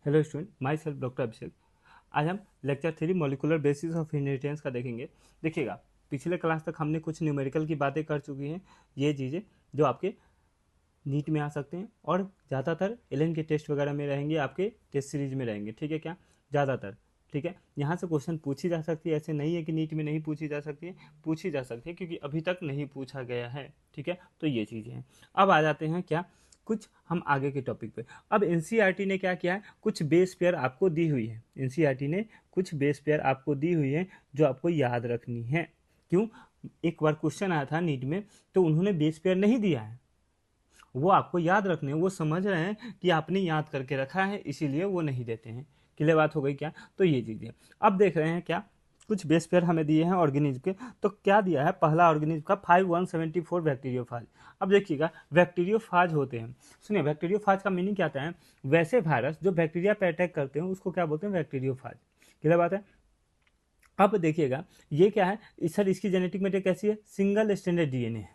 Hello student, myself doctor Abhishek. आज हम lecture 3 molecular basis of inheritance का देखेंगे। देखिएगा, पिछले क्लास तक हमने कुछ न्यूमेरिकल की बातें कर चुकी हैं। ये चीज़ें जो आपके नीट में आ सकते हैं और ज़्यादातर एलएन के टेस्ट वगैरह में रहेंगे, आपके टेस्ट सीरीज में रहेंगे। ठीक है क्या? ज़्यादातर ठीक है। यहाँ से क्वेश्चन पूछी जा सकती है, ऐसे नहीं है कि नीट में नहीं पूछी जा सकती है, पूछी जा सकती है क्योंकि अभी तक नहीं पूछा गया है। ठीक है, तो ये चीज़ें हैं। अब आ जाते हैं क्या, कुछ हम आगे के टॉपिक पे। अब एनसीईआरटी ने क्या किया है, कुछ बेस पेयर आपको दी हुई है। एनसीईआरटी ने कुछ बेस पेयर आपको दी हुई है जो आपको याद रखनी है। क्यों? एक बार क्वेश्चन आया था नीट में, तो उन्होंने बेस पेयर नहीं दिया है, वो आपको याद रखने हैं। वो समझ रहे हैं कि आपने याद करके रखा है, इसीलिए वो नहीं देते हैं। क्लियर बात हो गई क्या? तो ये चीज़ें अब देख रहे हैं क्या, कुछ बेस पेयर हमें दिए हैं ऑर्गेनिज्म के। तो क्या दिया है, पहला ऑर्गेनिज्म का 5174 बैक्टीरियोफाज। अब देखिएगा, बैक्टीरियोफाज होते हैं, सुनिए, बैक्टीरियोफाज का मीनिंग क्या आता है? वैसे वायरस जो बैक्टीरिया पे अटैक करते हैं उसको क्या बोलते हैं? बैक्टीरियोफाज। क्लियर बात है? अब देखिएगा, ये क्या है सर, इसकी जेनेटिक मेटेरियल कैसी है? सिंगल स्टैंडर्ड डीएनए है।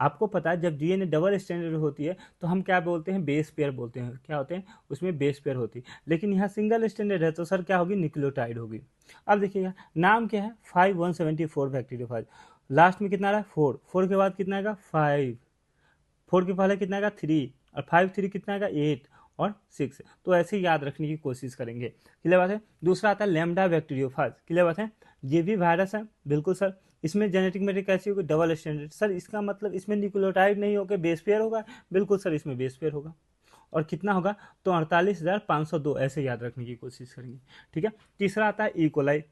आपको पता है, जब डीएनए डबल स्टैंडर्ड होती है तो हम क्या बोलते हैं? बेस पेयर बोलते हैं। क्या होते हैं उसमें? बेस पेयर होती है। लेकिन यहाँ सिंगल स्टैंडर्ड है तो सर क्या होगी? न्यूक्लियोटाइड होगी। अब देखिएगा, नाम क्या है? 5174 बैक्टीरियोफाज। लास्ट में कितना आ रहा है? 4। 4 के बाद कितना आएगा? 5। 4 के पहले कितना आएगा? 3। और 5 3 कितना आएगा? 8 और 6। तो ऐसे ही याद रखने की कोशिश करेंगे। क्लियर बात है? दूसरा आता है लैम्डा बैक्टीरियोफाज। क्लियर बात है? ये भी वायरस है, बिल्कुल सर। इसमें जेनेटिक मेटेरियल कैसी होगी? Double standard. सर इसका मतलब इसमें न्यूक्लियोटाइड नहीं होकर बेस पेयर होगा? बिल्कुल सर, इसमें बेस पेयर होगा। और कितना होगा? तो 48,502, ऐसे याद रखने की कोशिश करेंगे। ठीक है। तीसरा आता है इकोलाई,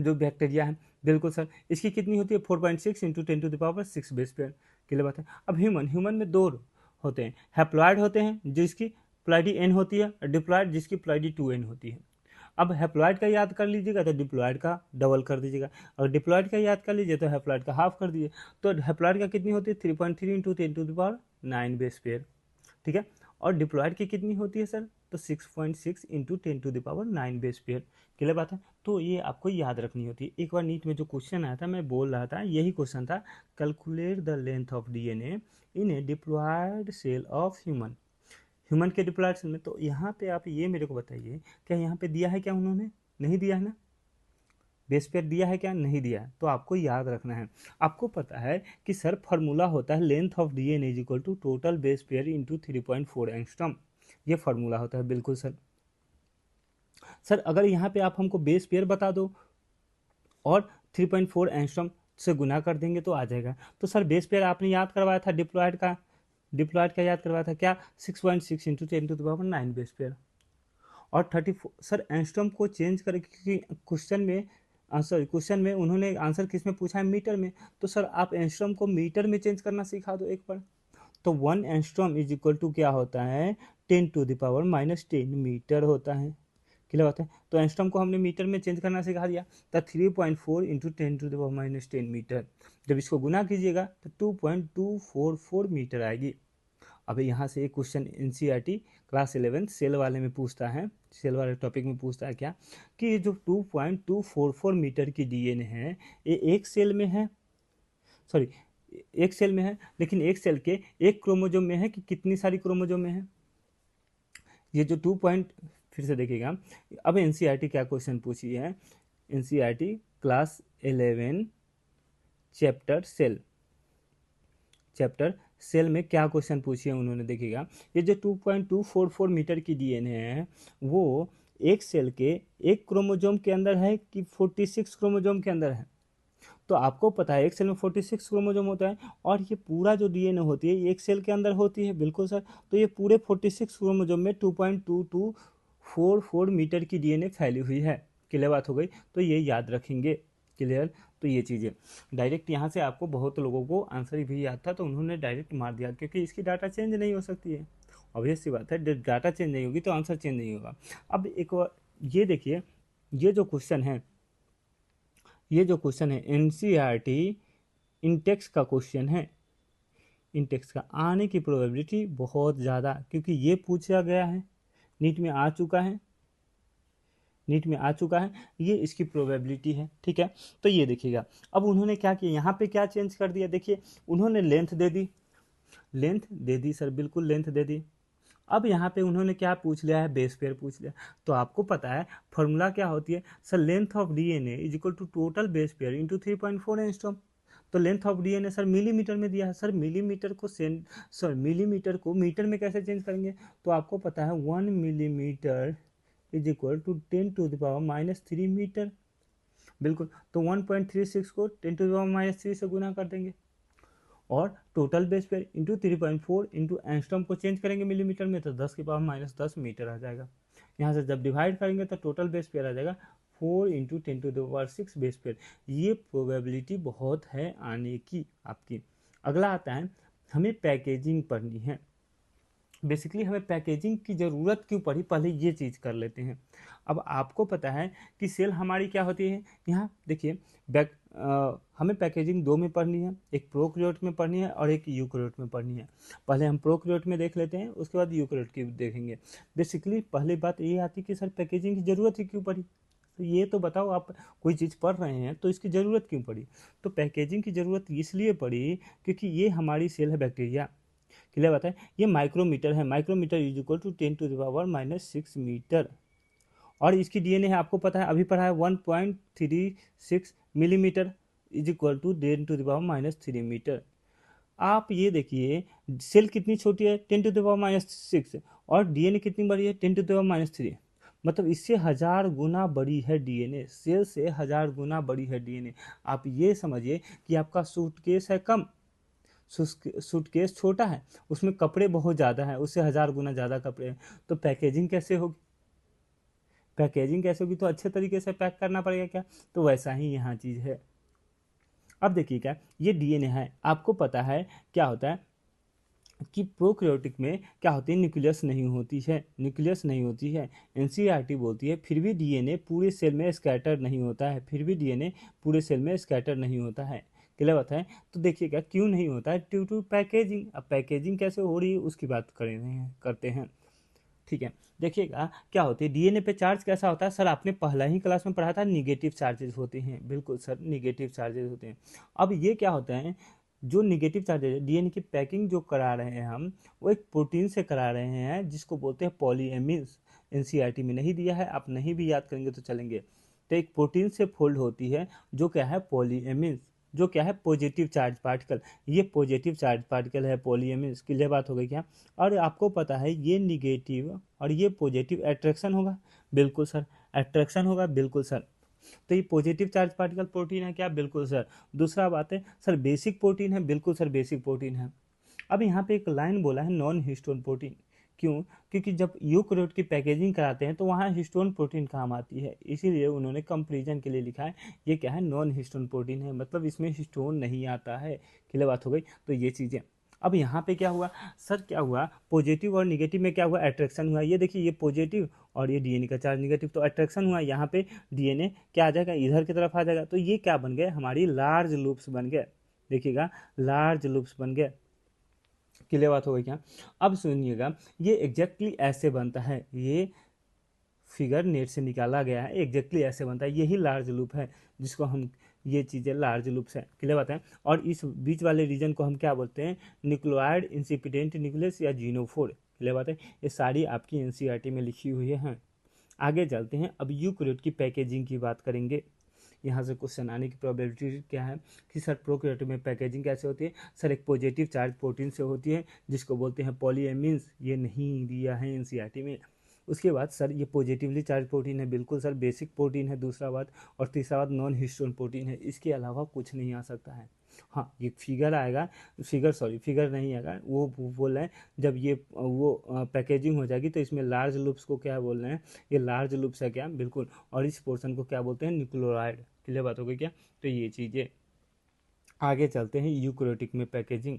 जो बैक्टीरिया है। बिल्कुल सर, इसकी कितनी होती है? 4.6 इंटू 10⁻6 बेस पेयर। क्लियर बात है? अब ह्यूमन में दो होते हैं, हैप्लॉइड होते हैं जिसकी प्लॉइडी एन होती है, और डिप्लॉइड जिसकी प्लॉइडी 2n होती है। अब हैप्लॉइड का याद कर लीजिएगा तो डिप्लॉइड का डबल कर दीजिएगा, और डिप्लॉइड का याद कर लीजिए तो हैप्लॉइड का हाफ कर दीजिए। तो हैप्लॉइड का कितनी होती है? 3.3 इंटू 10⁻9 बेस पेयर। ठीक है। और डिप्लॉयड की कितनी होती है सर? तो 6.6 इंटू 10⁻9 बेस पेयर। क्लियर बात है? तो ये आपको याद रखनी होती है। एक बार नीट में जो क्वेश्चन आया था, मैं बोल रहा था, यही क्वेश्चन था, calculate the length of DNA in a diploid cell of human. Human के डिप्लॉयड सेल में। तो यहाँ पे आप ये मेरे को बताइए, क्या यहाँ पे दिया है क्या उन्होंने? नहीं दिया है ना? बेस पेयर दिया है क्या? नहीं दिया है। तो आपको याद रखना है। आपको पता है कि सर फार्मूला होता है length of DNA is equal to total base pair into 3.4 angstrom. ये फार्मूला होता है। बिल्कुल सर। सर अगर यहाँ पे आप हमको बेस पेयर बता दो और 3.4 एंगस्ट्रॉम से गुना कर देंगे तो आ जाएगा। तो सर बेस पेयर आपने याद करवाया था डिप्लॉयड का, डिप्लॉयड का याद करवाया था क्या? 6.6 इंटू 10⁻9 बेस पेयर। और 34 सर एंगस्ट्रॉम को चेंज करके, क्योंकि क्वेश्चन में सॉरी, क्वेश्चन में उन्होंने आंसर किस में पूछा है? मीटर में। तो सर आप एंगस्ट्रॉम को मीटर में चेंज करना सिखा दो एक बार। तो 1 एंगस्ट्रॉम इज इक्वल टू क्या होता है? 10⁻−10 मीटर होता है। क्लियर बात है? तो एंगस्ट्रॉम को हमने मीटर में चेंज करना सिखा दिया। तो 3.4 इंटू 10⁻−10 मीटर। जब इसको गुना कीजिएगा तो 2.244 मीटर आएगी। अब यहाँ से एक क्वेश्चन एनसीईआरटी क्लास 11 सेल वाले में पूछता है, सेल वाले टॉपिक में पूछता है क्या, कि ये जो 2.244 मीटर की डीएनए है, ये एक सेल में है, सॉरी, एक सेल में है, लेकिन एक सेल के एक क्रोमोजोम में है कि कितनी सारी क्रोमोजोम में है? ये जो 2 पॉइंट, फिर से देखिएगा। अब एनसीईआरटी क्या क्वेश्चन पूछी है? NCERT class 11 chapter cell, chapter cell में क्या क्वेश्चन पूछे हैं उन्होंने? देखिएगा, ये जो 2.244 मीटर की डीएनए है, वो एक सेल के एक क्रोमोजोम के अंदर है कि 46 क्रोमोजोम के अंदर है? तो आपको पता है एक सेल में 46 क्रोमोजोम होता है, और ये पूरा जो डीएनए होती है ये एक सेल के अंदर होती है। बिल्कुल सर। तो ये पूरे 46 क्रोमोजोम में 2.2244 मीटर की डीएनए फैली हुई है। क्लियर बात हो गई? तो ये याद रखेंगे। क्लियर? तो ये चीज़ें डायरेक्ट यहाँ से आपको, बहुत लोगों को आंसर भी याद था तो उन्होंने डायरेक्ट मार दिया, क्योंकि इसकी डाटा चेंज नहीं हो सकती है। ऑब्वियस सी बात है, डाटा चेंज नहीं होगी तो आंसर चेंज नहीं होगा। अब एक और ये देखिए, ये जो क्वेश्चन है, ये जो क्वेश्चन है एनसीईआरटी इंटेक्स का क्वेश्चन है। इंटेक्स का आने की प्रोबेबिलिटी बहुत ज़्यादा, क्योंकि ये पूछा गया है, नीट में आ चुका है, नीट में आ चुका है, ये इसकी प्रोबेबिलिटी है। ठीक है। तो ये देखिएगा, अब उन्होंने क्या किया, यहाँ पे क्या चेंज कर दिया? देखिए, उन्होंने लेंथ दे दी, लेंथ दे दी सर, बिल्कुल लेंथ दे दी। अब यहाँ पे उन्होंने क्या पूछ लिया है, बेस पेयर पूछ लिया। तो आपको पता है फॉर्मूला क्या होती है sir, length of DNA is equal to total base pair into 3.4 angstrom. तो length of DNA sir millimetre में दिया है सर, मिलीमीटर को मिलीमीटर को मीटर में कैसे चेंज करेंगे। तो आपको पता है 1 millimetre is equal to 10⁻³ metre. बिल्कुल, तो 1.36 को 10⁻³ से गुना कर देंगे और total base pair into 3.4 into angstrom को चेंज करेंगे मिलीमीटर में, तो 10⁻⁻10 मीटर आ जाएगा। यहाँ से जब डिवाइड करेंगे तो टोटल बेस पेयर आ जाएगा 4 इंटू 10⁻6 बेस पेयर। ये प्रोबेबिलिटी बहुत है आने की आपकी। अगला आता है, हमें पैकेजिंग पढ़नी है। बेसिकली हमें पैकेजिंग की ज़रूरत क्यों पड़ी, पहले ये चीज़ कर लेते हैं। अब आपको पता है कि सेल हमारी क्या होती है, यहाँ देखिए हमें पैकेजिंग दो में पढ़नी है, एक प्रोकैरियोट में पढ़नी है और एक यूकैरियोट में पढ़नी है। पहले हम प्रोकैरियोट में देख लेते हैं, उसके बाद यूकैरियोट की देखेंगे। बेसिकली पहली बात ये आती है कि सर पैकेजिंग की ज़रूरत ही क्यों पड़ी। तो ये तो बताओ, आप कोई चीज़ पढ़ रहे हैं तो इसकी ज़रूरत क्यों पड़ी। तो पैकेजिंग की ज़रूरत इसलिए पड़ी क्योंकि ये हमारी सेल है बैक्टीरिया। क्लियर बात है, ये माइक्रोमीटर है, micrometre is equal to 10⁻⁻6 metre. और इसकी डीएनए है, आपको पता है अभी पढ़ा है 1.36 millimetre is equal to 10⁻³ metre. आप ये देखिए सेल कितनी छोटी है 10⁻6 और डीएनए कितनी बड़ी है 10⁻3, मतलब इससे 1000 गुना बड़ी है डीएनए, सेल से 1000 गुना बड़ी है डीएनए। आप ये समझिए कि आपका सूटकेस है कम, सूटकेस छोटा है, उसमें कपड़े बहुत ज़्यादा हैं, उससे 1000 गुना ज़्यादा कपड़े हैं। तो पैकेजिंग कैसे होगी, पैकेजिंग कैसे होगी, तो अच्छे तरीके से पैक करना पड़ेगा क्या। तो वैसा ही यहाँ चीज़ है। अब देखिए क्या, ये डीएनए है, आपको पता है क्या होता है कि प्रोकैरियोटिक में क्या होती है, न्यूक्लियस नहीं होती है, न्यूक्लियस नहीं होती है। एनसीईआरटी बोलती है फिर भी डीएनए पूरे सेल में स्कैटर नहीं होता है, फिर भी डीएनए पूरे सेल में स्कैटर नहीं होता है। क्लियर बात है। तो देखिएगा क्यों नहीं होता है, ड्यू टू पैकेजिंग। अब पैकेजिंग कैसे हो रही है उसकी बात करते हैं। ठीक है, देखिएगा क्या होती है, डीएनए पे चार्ज कैसा होता है सर, आपने पहला ही क्लास में पढ़ा था, निगेटिव चार्जेस होते हैं। बिल्कुल सर, निगेटिव चार्जेस होते हैं। अब ये क्या होता है, जो निगेटिव चार्जेस है, डीएनए की पैकिंग जो करा रहे हैं हम, वो एक प्रोटीन से करा रहे हैं जिसको बोलते हैं पॉलीएमिन्स। एनसीईआरटी में नहीं दिया है, आप नहीं भी याद करेंगे तो चलेंगे। तो एक प्रोटीन से फोल्ड होती है जो क्या है पॉलीएमिन्स, जो क्या है पॉजिटिव चार्ज पार्टिकल। ये पॉजिटिव चार्ज पार्टिकल है पॉलीएमिन्स। क्लियर बात हो गई क्या। और आपको पता है ये निगेटिव और ये पॉजिटिव अट्रैक्शन होगा। बिल्कुल सर, अट्रैक्शन होगा, बिल्कुल सर। तो ये पॉजिटिव चार्ज पार्टिकल प्रोटीन है क्या, बिल्कुल सर। दूसरा बात है सर बेसिक प्रोटीन है, बिल्कुल सर बेसिक प्रोटीन है। अब यहाँ पे एक लाइन बोला है नॉन हिस्टोन प्रोटीन, क्यों, क्योंकि जब यूकैरियोट की पैकेजिंग कराते हैं तो वहाँ हिस्टोन प्रोटीन काम आती है, इसीलिए उन्होंने कंपेरिजन के लिए लिखा है ये क्या है, नॉन हिस्टोन प्रोटीन है, मतलब इसमें हिस्टोन नहीं आता है। क्लियर बात हो गई। तो ये चीज़ें, अब यहाँ पे क्या हुआ सर, क्या हुआ, पॉजिटिव और निगेटिव में क्या हुआ, अट्रैक्शन हुआ। ये देखिए ये पॉजिटिव और ये डीएनए का चार्ज निगेटिव, तो अट्रैक्शन हुआ। यहाँ पे डीएनए क्या आ जाएगा, इधर की तरफ आ जाएगा। तो ये क्या बन गए, हमारी लार्ज लूप्स बन गए। देखिएगा लार्ज लूप्स बन गए। क्लियर बात हो गई क्या। अब सुनिएगा, ये एग्जैक्टली ऐसे बनता है, ये फिगर नेट से निकाला गया है, एग्जैक्टली ऐसे बनता है, यही लार्ज लूप है जिसको हम, ये चीज़ें लार्ज लूप्स हैं। क्लियर बात है। और इस बीच वाले रीजन को हम क्या बोलते हैं, न्यूक्लियोइड इंसिपिडेंट न्यूक्लियस या जीनोफोर। क्लियर बात है। ये सारी आपकी एनसीईआरटी में लिखी हुई है। आगे चलते हैं, अब यूकैरियोट की पैकेजिंग की बात करेंगे। यहाँ से क्वेश्चन आने की प्रोबेबिलिटी क्या है कि सर प्रोकैरियोट में पैकेजिंग कैसे होती है। सर एक पॉजिटिव चार्ज प्रोटीन से होती है जिसको बोलते हैं पॉलीएमिन्स, ये नहीं दिया है एनसीईआरटी में। उसके बाद सर ये पॉजिटिवली चार्ज प्रोटीन है, बिल्कुल सर बेसिक प्रोटीन है, दूसरा बात। और तीसरा बात नॉन हिस्टोन प्रोटीन है, इसके अलावा कुछ नहीं आ सकता है। हाँ ये फिगर आएगा, फिगर नहीं आएगा, वो बोल रहे हैं जब ये वो पैकेजिंग हो जाएगी तो इसमें लार्ज लूप्स को क्या बोल रहे हैं, ये लार्ज लूप्स है क्या, बिल्कुल। और इस पोर्शन को क्या बोलते हैं, न्यूक्लियोराइड। क्लियर बात हो गई क्या। तो ये चीज़ें, आगे चलते हैं यूकैरियोटिक में पैकेजिंग।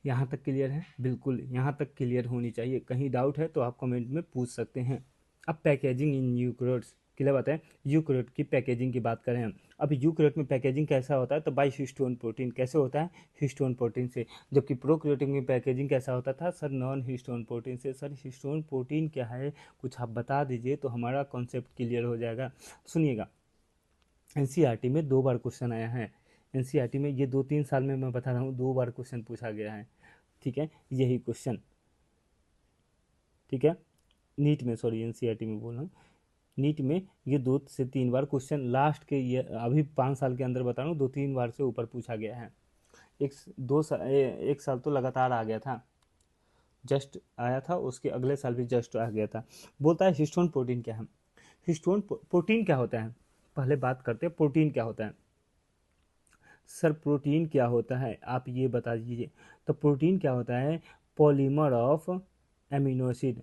यहाँ तक क्लियर है, बिल्कुल यहाँ तक क्लियर होनी चाहिए। कहीं डाउट है तो आप कमेंट में पूछ सकते हैं। अब पैकेजिंग इन यूकैरियोट्स, क्लियर बात है। यूकैरियोट की पैकेजिंग की बात करें हम। अब यूकैरियोट में पैकेजिंग कैसा होता है, तो बाई हिस्टोन प्रोटीन। कैसे होता है, हिस्टोन प्रोटीन से। जबकि प्रोकैरियोटिक में पैकेजिंग कैसा होता था सर, नॉन हिस्टोन प्रोटीन से। सर हिस्टोन प्रोटीन क्या है, कुछ आप बता दीजिए तो हमारा कॉन्सेप्ट क्लियर हो जाएगा। सुनिएगा, एनसीईआरटी में 2 बार क्वेश्चन आया है। एनसीईआरटी में ये 2-3 साल में मैं बता रहा हूँ 2 बार क्वेश्चन पूछा गया है। ठीक है, यही क्वेश्चन ठीक है, नीट में, सॉरी एनसीईआरटी में बोल रहा हूँ, नीट में ये 2 से 3 बार क्वेश्चन लास्ट के, ये अभी 5 साल के अंदर बता रहा हूँ, 2-3 बार से ऊपर पूछा गया है। एक साल तो लगातार आ गया था, जस्ट आया था, उसके अगले साल भी जस्ट आ गया था। बोलता है हिस्टोन प्रोटीन क्या है। हिस्टोन प्रोटीन क्या होता है, पहले बात करते हैं प्रोटीन क्या होता है। सर प्रोटीन क्या होता है आप ये बता दीजिए। तो प्रोटीन क्या होता है, polymer of amino acid,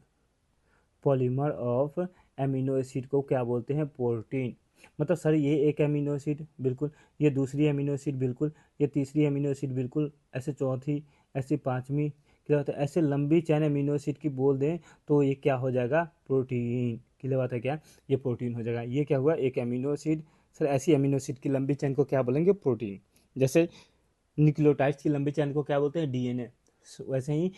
polymer of amino acid को क्या बोलते हैं, प्रोटीन। मतलब सर ये एक एमिनो एसिड बिल्कुल, ये दूसरी एमिनो एसिड बिल्कुल, ये तीसरी एमिनो एसिड बिल्कुल, ऐसे चौथी, ऐसे पांचवी, क्या होता है, ऐसे लंबी चैन एमिनो एसिड की बोल दें तो ये क्या हो जाएगा, प्रोटीन। क्लियर बात है क्या, ये प्रोटीन हो जाएगा। ये क्या हुआ, एक एमिनो एसिड। सर ऐसी एमिनो एसिड की लंबी चैन को क्या बोलेंगे, प्रोटीन। जैसे न्यूक्लियोटाइड्स की लंबी चैन को क्या बोलते हैं, डीएनए, वैसे ही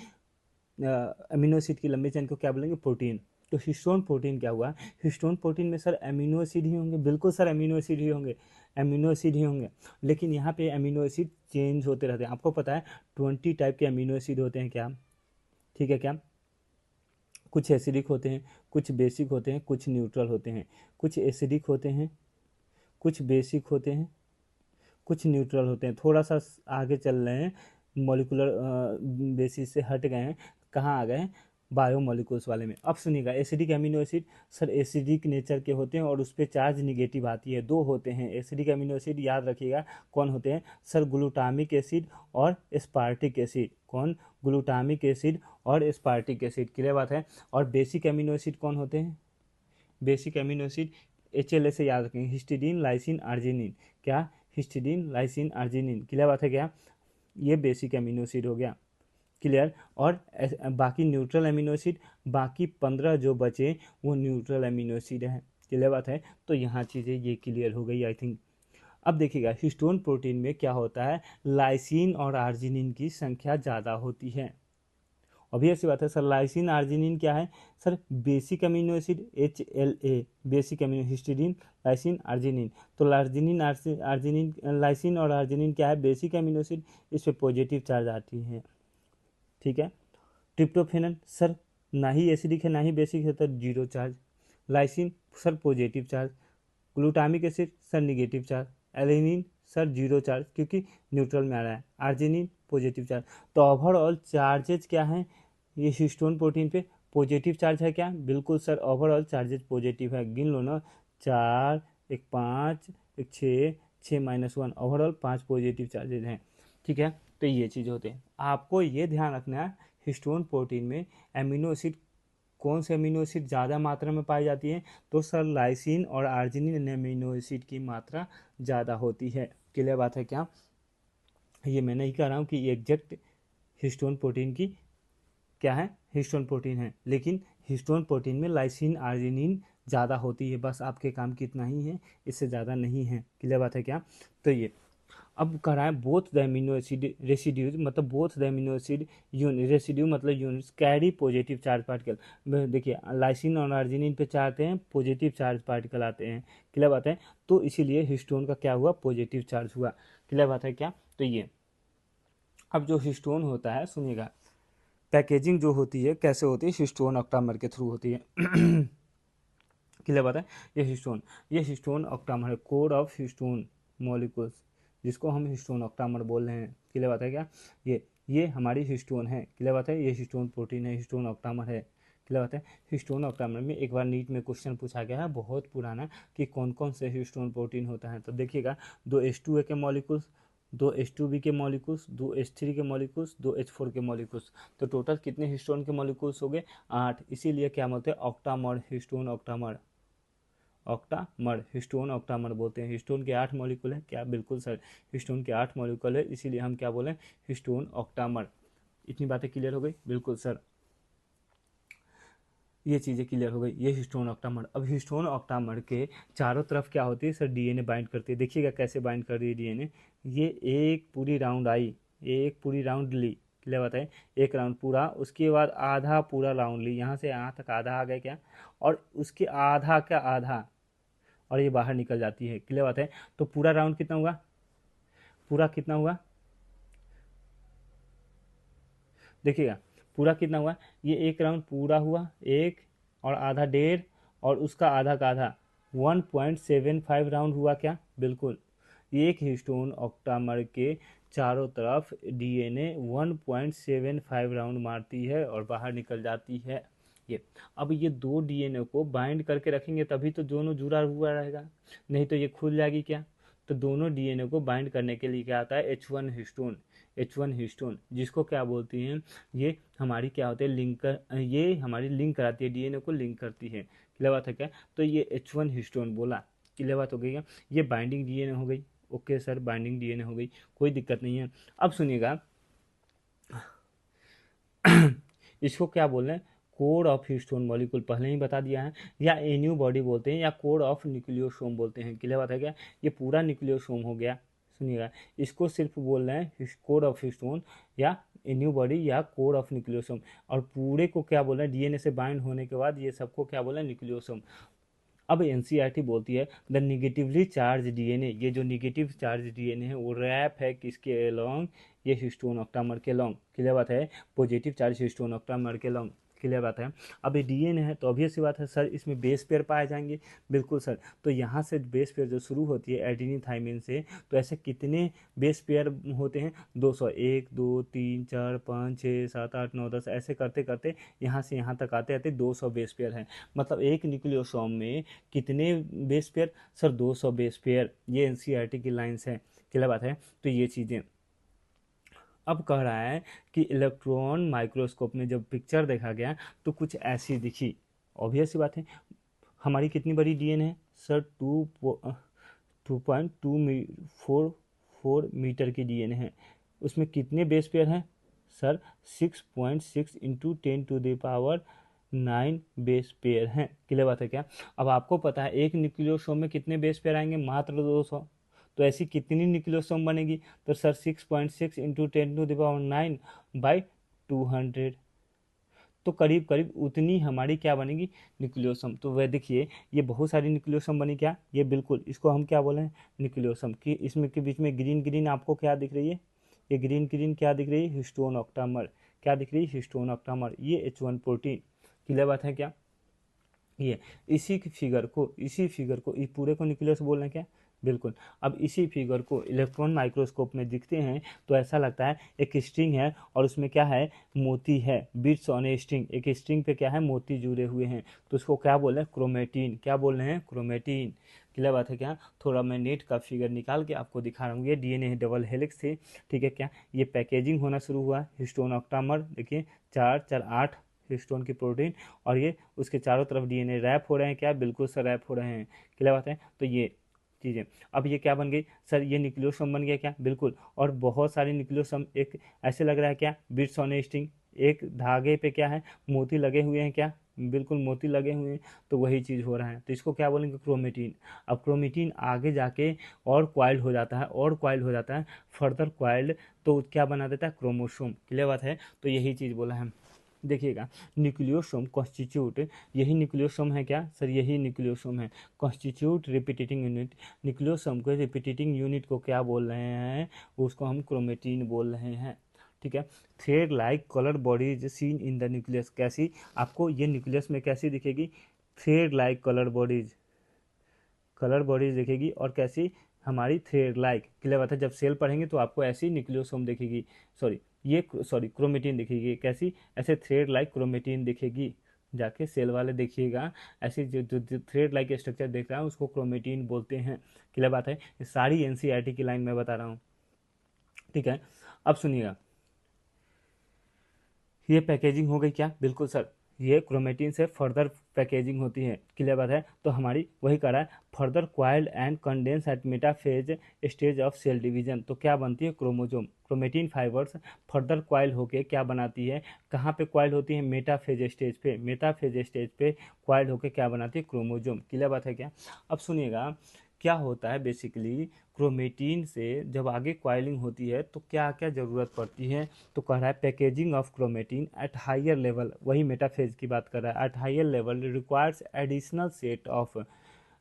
अमीनो एसिड की लंबी चैन को क्या बोलेंगे, प्रोटीन। तो हिस्टोन प्रोटीन क्या हुआ, हिस्टोन प्रोटीन में सर अमीनो एसिड ही होंगे, बिल्कुल सर अमीनो एसिड ही होंगे, अमीनो एसिड ही होंगे। लेकिन यहाँ पे अमीनो एसिड चेंज होते रहते हैं। आपको पता है 20 टाइप के अमीनो एसिड होते हैं क्या, ठीक है क्या, कुछ एसिडिक होते हैं, कुछ बेसिक होते हैं, कुछ न्यूट्रल होते हैं, कुछ एसिडिक होते हैं, कुछ बेसिक होते हैं, कुछ न्यूट्रल होते हैं। थोड़ा सा आगे चल रहे हैं, मॉलिकुलर बेसिस से हट गए हैं, कहाँ आ गए हैं, बायोमोलिकुल्स वाले में। अब सुनिएगा, acidic amino acid sir acidic nature के होते हैं और उस पर चार्ज निगेटिव आती है। 2 होते हैं एसिडिक अमीनो एसिड, याद रखिएगा कौन होते हैं सर, ग्लूटामिक एसिड और एस्पार्टिक एसिड। कौन, ग्लूटामिक एसिड और एस्पार्टिक एसिड। क्लियर बात है। और बेसिक अमीनो एसिड कौन होते हैं, बेसिक अमीनो एसिड HLA से याद रखेंगे, हिस्टिडीन लाइसिन आर्जिनिन। क्या, हिस्टिडीन लाइसिन आर्जिनिन। क्लियर बात है क्या, ये बेसिक अमीनो एसिड हो गया। क्लियर। और बाकी न्यूट्रल अमीनो एसिड, बाकी 15 जो बचे वो न्यूट्रल अमीनो एसिड है। क्लियर बात है। तो यहाँ चीज़ें ये क्लियर हो गई आई थिंक। अब देखिएगा हिस्टोन प्रोटीन में क्या होता है, लाइसिन और आर्जिनिन की संख्या ज़्यादा होती है। अभी ऐसी बात है सर, लाइसिन आर्जिनिन क्या है sir, basic amino acid HLA, basic amino, histidine lysine arginine. तो लार्जिनिन आर्जिनिन, लाइसिन और आर्जिनिन क्या है, बेसिक अमीनो एसिड, इस पर पॉजिटिव चार्ज आती है, ठीक है। ट्रिप्टोफेनन सर ना ही एसिडिक है ना ही बेसिक है, तो 0 charge. Lysine sir positive charge. Glutamic acid sir negative charge. Alanine sir 0 charge क्योंकि न्यूट्रल में आ रहा है। Arginine positive charge. तो ओवरऑल चार्जेज क्या हैं, ये हिस्टोन प्रोटीन पे पॉजिटिव चार्ज है क्या, बिल्कुल सर, ओवरऑल चार्जेज पॉजिटिव है। गिन लो ना, 4, एक 5, एक 6, 6 - 1, ओवरऑल 5 पॉजिटिव चार्जेज हैं, ठीक है। तो ये चीज़ होते हैं, आपको ये ध्यान रखना है हिस्टोन प्रोटीन में एमिनो एसिड, कौन से अमीनो एसिड ज़्यादा मात्रा में पाई जाती है, तो सर लाइसिन और आर्जिनिन अमीनो एसिड की मात्रा ज़्यादा होती है। क्लियर बात है क्या, ये मैं नहीं कह रहा हूँ कि ये एग्जैक्ट हिस्टोन प्रोटीन की क्या है, हिस्टोन प्रोटीन है, लेकिन हिस्टोन प्रोटीन में लाइसिन आर्जिनिन ज़्यादा होती है, बस आपके काम की इतना ही है, इससे ज़्यादा नहीं है। क्लियर बात है क्या। तो ये अब कराएं both the amino acid residues, मतलब both the amino acid unit, residue मतलब units carry positive charge particle. देखिए लाइसिन और आर्जिनिन पे क्या आते हैं, पॉजिटिव चार्ज पार्टिकल आते हैं। क्लियर बात है। तो इसीलिए हिस्टोन का क्या हुआ, पॉजिटिव चार्ज हुआ। क्लियर बात है क्या। तो ये अब जो हिस्टोन होता है सुनिएगा, पैकेजिंग जो होती है कैसे होती है, हिस्टोन ऑक्टामर के थ्रू होती है। क्लियर बात है। ये हिस्टोन ऑक्टामर है, कोड ऑफ हिस्टोन मॉलिक्यूल्स, जिसको हम हिस्टोन ऑक्टामर बोल रहे हैं। क्लियर बात है क्या, ये हमारी हिस्टोन है। क्लियर बात है, ये हिस्टोन प्रोटीन है, हिस्टोन ऑक्टामर है। क्लियर बात है। हिस्टोन ऑक्टामर में एक बार नीट में क्वेश्चन पूछा गया है बहुत पुराना, कि कौन कौन से हिस्टोन प्रोटीन होता है। तो देखिएगा 2 H2A के मॉलिक्यूल्स, 2 H2B के मॉलिक्यूल्स, 2 H3 के मॉलिक्यूल्स, 2 H4 के मॉलिक्यूल्स। तो टोटल कितने हिस्टोन के मॉलिक्यूल्स हो गए, 8। इसीलिए क्या बोलते हैं, octamer, histone octamer, octamer, histone octamer बोलते हैं। हिस्टोन के 8 मॉलिक्यूल है क्या, बिल्कुल सर, हिस्टोन के 8 मॉलिक्यूल है, इसीलिए हम क्या बोले, हिस्टोन ऑक्टामर। इतनी बातें क्लियर हो गई, बिल्कुल सर, ये चीज़ें क्लियर हो गई। ये हिस्टोन ऑक्टामर। अब हिस्टोन ऑक्टामर के चारों तरफ क्या होती है सर, डीएनए बाइंड करती है। देखिएगा कैसे बाइंड कर रही है डीएनए, ये एक पूरी राउंड आई, एक पूरी राउंड ली। क्लियर बताए, एक राउंड पूरा, उसके बाद आधा पूरा राउंड ली, यहाँ से यहाँ तक आधा आ गया क्या, और उसके आधा का आधा, और ये बाहर निकल जाती है। क्लियर बात है। तो पूरा राउंड कितना हुआ, पूरा कितना हुआ, देखिएगा पूरा कितना हुआ, ये एक राउंड पूरा हुआ, एक और आधा डेढ़, और उसका आधा का आधा 1.75 राउंड हुआ क्या, बिल्कुल। एक हिस्टोन ऑक्टामर के चारों तरफ डीएनए 1.75 राउंड मारती है और बाहर निकल जाती है। ये अब ये दो डीएनए को बाइंड करके रखेंगे तभी तो दोनों जुड़ा हुआ रहेगा, नहीं तो ये खुल जाएगी क्या। तो दोनों डीएनए को बाइंड करने के लिए क्या आता है, H1 हिस्टोन। H1 हिस्टोन जिसको क्या बोलती हैं, ये हमारी क्या होते हैं लिंकर, ये हमारी लिंक कराती है, डीएनए को लिंक करती है। क्लियर बात है क्या, तो ये H1 हिस्टोन बोला। क्लियर बात हो गई क्या, ये बाइंडिंग डीएनए हो गई। ओके सर, बाइंडिंग डीएनए हो गई, कोई दिक्कत नहीं है। अब सुनिएगा इसको क्या बोल रहे हैं, कोड ऑफ हिस्टोन मॉलिक्यूल पहले ही बता दिया है, या एन्यू बॉडी बोलते हैं या कोड ऑफ न्यूक्लियोसोम बोलते हैं। क्लियर बात है क्या, ये पूरा न्यूक्लियोसोम हो गया। सुनिएगा, इसको सिर्फ बोल रहे हैं कोड ऑफ हिस्टोन या एन्यू बॉडी या कोड ऑफ न्यूक्लियोसोम, और पूरे को क्या बोल रहे हैं, डीएनए से बाइंड होने के बाद ये सबको क्या बोल रहे हैं, न्यूक्लियोसोम। अब एनसीईआरटी बोलती है द निगेटिवली चार्ज डीएनए, ये जो निगेटिव चार्ज डीएनए है वो रैप है किसके अलोंग, ये हिस्टोन ऑक्टामर के अलोंग। क्लियर बात है, पॉजिटिव चार्ज हिस्टोन ऑक्टामर के अलोंग। क्लियर बात है। अब ये डीएनए है तो ऑब्वियस सी बात है सर इसमें बेस पेयर पाए जाएंगे, बिल्कुल सर। तो यहाँ से बेस पेयर जो शुरू होती है एडेनिन थाइमिन से, तो ऐसे कितने बेस पेयर होते हैं, 200, 1 2 3 4 5 6 7 8 9 10, ऐसे करते करते यहाँ से यहाँ तक आते आते 200 बेस पेयर हैं। मतलब एक न्यूक्लियोसोम में कितने base pair, sir 200 base pair. ये एनसीईआरटी की लाइन्स हैं। क्लियर बात है, तो ये चीज़ें। अब कह रहा है कि इलेक्ट्रॉन माइक्रोस्कोप में जब पिक्चर देखा गया तो कुछ ऐसी दिखी। ऑब्वियस सी बात है, हमारी कितनी बड़ी डीएनए है सर, 2.244 मीटर की डीएनए है। उसमें कितने बेस पेयर हैं सर, 6.6 इंटू 10⁻9 बेस पेयर हैं। क्लियर बात है क्या। अब आपको पता है एक न्यूक्लियोसोम में कितने बेस पेयर आएंगे, मात्र 200। तो ऐसी कितनी न्यूक्लियोसोम बनेगी, तो सर 6.6 इंटू 10⁻9 बाई 200, तो करीब करीब उतनी हमारी क्या बनेगी, न्यूक्लियोसोम। तो वह देखिए ये बहुत सारी न्यूक्लियोसोम बनी क्या, ये बिल्कुल इसको हम क्या बोले हैं, न्यूक्लियोसोम की। इसमें के बीच में ग्रीन ग्रीन आपको क्या दिख रही है, ये ग्रीन ग्रीन क्या दिख रही है, हिस्टोन ऑक्टामर। क्या दिख रही है, हिस्टोन ऑक्टामर, ये H1 प्रोटीन। क्लियर बात है क्या, ये इसी फिगर को इस पूरे को न्यूक्लियस बोल रहे हैं क्या, बिल्कुल। अब इसी फिगर को इलेक्ट्रॉन माइक्रोस्कोप में दिखते हैं तो ऐसा लगता है एक स्ट्रिंग है और उसमें क्या है, मोती है, बीट्स ऑन ए स्ट्रिंग। एक स्ट्रिंग पे क्या है, मोती जुड़े हुए हैं, तो उसको क्या बोल रहे हैं, क्रोमेटिन। क्या बोल रहे हैं, क्रोमेटिन। क्लियर बात है क्या। थोड़ा मैं नेट का फिगर निकाल के आपको दिखा रहा हूँ। ये डीएनए डबल हेलिक्स थे, ठीक है क्या। ये पैकेजिंग होना शुरू हुआ, हिस्टोन ऑक्टामर देखिए 4 4 8 हिस्टोन की प्रोटीन, और ये उसके चारों तरफ डीएनए रैप हो रहे हैं क्या, बिल्कुल सर रैप हो रहे हैं। क्लियर बात है, तो ये चीज़ें। अब ये क्या बन गई सर, ये न्यूक्लियोसोम बन गया क्या, बिल्कुल। और बहुत सारे न्यूक्लियोसोम एक ऐसे लग रहा है क्या, बिट्स ऑन ए स्ट्रिंग, एक धागे पे क्या है, मोती लगे हुए हैं क्या, बिल्कुल मोती लगे हुए हैं, तो वही चीज़ हो रहा है। तो इसको क्या बोलेंगे, क्रोमेटिन। अब क्रोमेटिन आगे जाके और क्वाइल्ड हो जाता है, और क्वाइल्ड हो जाता है, फर्दर क्वाइल्ड, तो क्या बना देता है, क्रोमोसोम। क्लियर बात है, तो यही चीज़ बोला है। देखिएगा न्यूक्लियोसोम कॉन्स्टिट्यूट, यही न्यूक्लियोसोम है क्या सर, यही न्यूक्लियोसोम है, कॉन्स्टिट्यूट रिपीटेटिंग यूनिट। न्यूक्लियोसोम को रिपीटेटिंग यूनिट को क्या बोल रहे हैं, उसको हम क्रोमेटिन बोल रहे हैं, ठीक है। Thread like colour body is seen in the nucleus, कैसी आपको ये न्यूक्लियस में कैसी दिखेगी, थ्रेड लाइक कलर बॉडीज दिखेगी, और कैसी, हमारी थ्रेड लाइक। क्लियर बात है, जब सेल पढ़ेंगे तो आपको ऐसी न्यूक्लियोसोम दिखेगी, क्रोमेटिन दिखेगी, कैसी, ऐसे थ्रेड लाइक क्रोमेटिन दिखेगी। जाके सेल वाले देखिएगा, ऐसी जो थ्रेड लाइक स्ट्रक्चर देख रहा है उसको क्रोमेटिन बोलते हैं। क्लियर बात है, ये सारी एनसीईआरटी की लाइन में बता रहा हूँ, ठीक है। अब सुनिएगा, ये पैकेजिंग हो गई क्या, बिल्कुल सर, ये क्रोमेटिन से फर्दर पैकेजिंग होती है। क्लियर बात है, तो हमारी वही कह रहा है, further coiled and condense at metaphase stage of cell division, तो क्या बनती है, chromosome. Chromatin fibres further coil होके क्या बनाती है, कहाँ पे क्वाइल होती है, मेटाफेज स्टेज पे, मेटाफेज स्टेज पे क्वाइल होके क्या बनाती है, क्रोमोजोम। क्लियर बात है क्या। अब सुनिएगा क्या होता है, बेसिकली क्रोमेटिन से जब आगे क्वाइलिंग होती है तो क्या क्या ज़रूरत पड़ती है, तो कह रहा है packaging of chromatin at higher level, वही मेटाफेज की बात कर रहा है, at higher level requires additional set of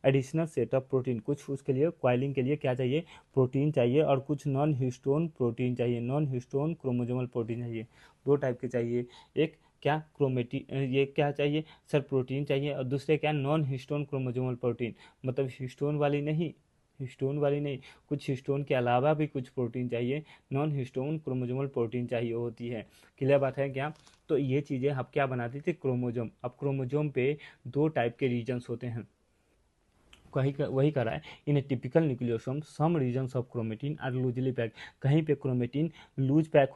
additional set of protein, कुछ उसके लिए कॉइलिंग के लिए क्या चाहिए, प्रोटीन चाहिए, और कुछ नॉन हिस्टोन प्रोटीन चाहिए, नॉन हिस्टोन क्रोमोजोमल प्रोटीन चाहिए, दो टाइप के चाहिए। एक क्या क्रोमेटिन, ये क्या चाहिए सर, प्रोटीन चाहिए, और दूसरे क्या नॉन हिस्टोन क्रोमोजोमल प्रोटीन, मतलब हिस्टोन वाली नहीं, कुछ हिस्टोन के अलावा भी कुछ प्रोटीन चाहिए, नॉन हिस्टोन क्रोमोजोमल प्रोटीन चाहिए होती है। क्लियर बात है क्या। तो ये चीज़ें हम क्या बनाती थी, क्रोमोजोम। अब क्रोमोजोम पे दो टाइप के रीजन्स होते हैं, वही करा है। In a typical nucleosome some regions of chromatin are loosely pack, कहीं पे क्रोमेटिन लूज पैक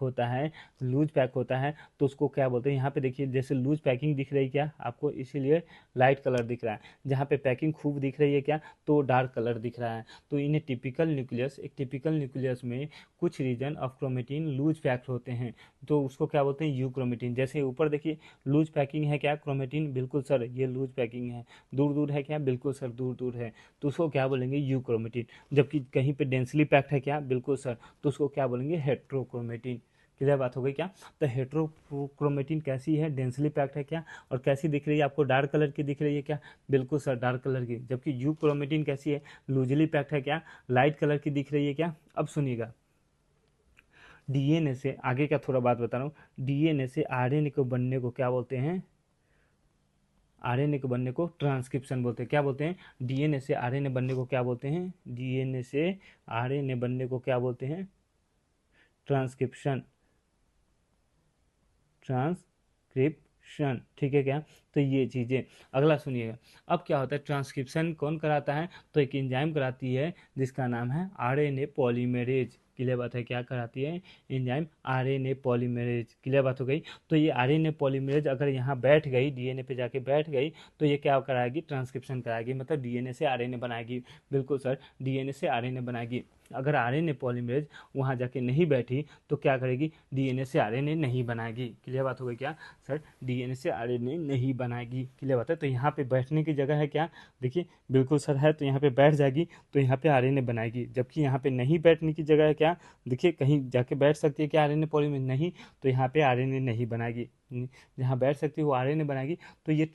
होता है तो उसको क्या बोलते हैं, यहाँ पे देखिए जैसे लूज पैकिंग दिख रही है क्या आपको, इसीलिए लाइट कलर दिख रहा है, जहाँ पे पैकिंग खूब दिख रही है क्या तो डार्क कलर दिख रहा है। तो इन ए टिपिकल न्यूक्लियस, एक टिपिकल न्यूक्लियस में कुछ region of chromatin loose packed होते हैं, तो उसको क्या बोलते हैं, यू क्रोमेटिन। जैसे ऊपर देखिए लूज पैकिंग है क्या क्रोमेटिन, बिल्कुल सर ये लूज पैकिंग है। दूर दूर है क्या, बिल्कुल सर दूर दूर है, तो उसको क्या बोलेंगे, यू क्रोमेटिन। जबकि कहीं पे डेंसली पैक्ड है क्या, बिल्कुल सर, तो उसको क्या बोलेंगे, हेट्रोक्रोमेटिन। क्लियर बात हो गई क्या। तो हेट्रोक्रोमेटिन कैसी है, डेंसली पैक्ड है क्या, और कैसी दिख रही है आपको, डार्क कलर की दिख रही है क्या, बिल्कुल सर डार्क कलर की। जबकि यू क्रोमेटिन कैसी है, लूजली पैक्ड है क्या, लाइट कलर की दिख रही है क्या। अब सुनिएगा, डीएनए से आगे का थोड़ा बात बता रहा हूँ, डीएनए से आरएनए को बनने को क्या बोलते हैं, आरएनए के बनने को ट्रांसक्रिप्शन बोलते हैं। क्या बोलते हैं, डीएनए से आरएनए बनने को क्या बोलते हैं, डीएनए से आरएनए बनने को क्या बोलते हैं, ट्रांसक्रिप्शन, ट्रांसक्रिप्शन, ठीक है क्या। तो ये चीज़ें, अगला सुनिएगा, अब क्या होता है, ट्रांसक्रिप्शन कौन कराता है, तो एक एंजाइम कराती है जिसका नाम है आरएनए पॉलीमरेज। क्लियर बात है, क्या कराती है, एंजाइम आरएनए पॉलीमरेज। क्लियर बात हो गई। तो ये आरएनए पॉलीमरेज अगर यहाँ बैठ गई, डीएनए पे जाके बैठ गई, तो ये क्या कराएगी, ट्रांसक्रिप्शन कराएगी, मतलब डीएनए से आरएनए बनाएगी। बिल्कुल सर, डीएनए से आरएनए बनाएगी। अगर आरएनए पॉलीमरेज वहाँ जाके नहीं बैठी तो क्या करेगी, डीएनए से आरएनए नहीं बनाएगी। क्लियर बात हो गई क्या सर, डीएनए से आरएनए नहीं बनाएगी। क्लियर बात है। तो यहाँ पे बैठने की जगह है क्या, देखिए बिल्कुल सर है, तो यहाँ पे बैठ जाएगी तो यहाँ पे आरएनए बनाएगी। जबकि यहाँ पे नहीं बैठने की जगह है क्या, देखिए कहीं जाके बैठ सकती है क्या आरएनए पॉलीमरेज, नहीं, तो यहाँ पे आरएनए नहीं बनाएगी। जहाँ बैठ सकती है वो आरएनए बनाएगी। तो ये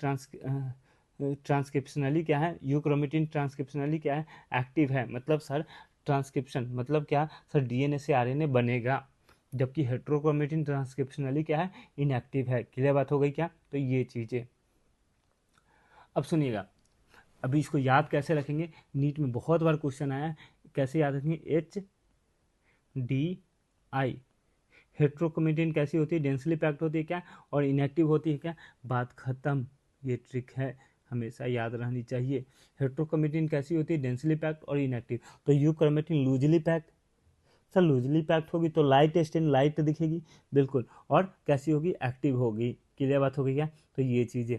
ट्रांसक्रिप्शनली क्या है, यूक्रोमेटिन ट्रांसक्रिप्शनली क्या है, एक्टिव है, मतलब सर ट्रांसक्रिप्शन मतलब क्या सर, डीएनए से आरएनए बनेगा। जबकि हेट्रोक्रोमेटिन ट्रांसक्रिप्शनली क्या है, इनएक्टिव है। क्लियर बात हो गई क्या। तो ये चीज़ें, अब सुनिएगा, अभी इसको याद कैसे रखेंगे, नीट में बहुत बार क्वेश्चन आया है, कैसे याद रखेंगे, HDI, हेट्रोक्रोमेटिन कैसी होती है, डेंसली पैक्ड होती है क्या, और इनएक्टिव होती है क्या, बात खत्म। ये ट्रिक है, हमेशा याद रहनी चाहिए। हेट्रोक्रोमेटिन कैसी होती है, डेंसली पैक्ड और इनएक्टिव। तो euchromatin loosely packed, sir loosely packed होगी तो लाइट स्टेन लाइट दिखेगी, बिल्कुल, और कैसी होगी, एक्टिव होगी। क्लियर बात हो गई क्या। तो ये चीज़ें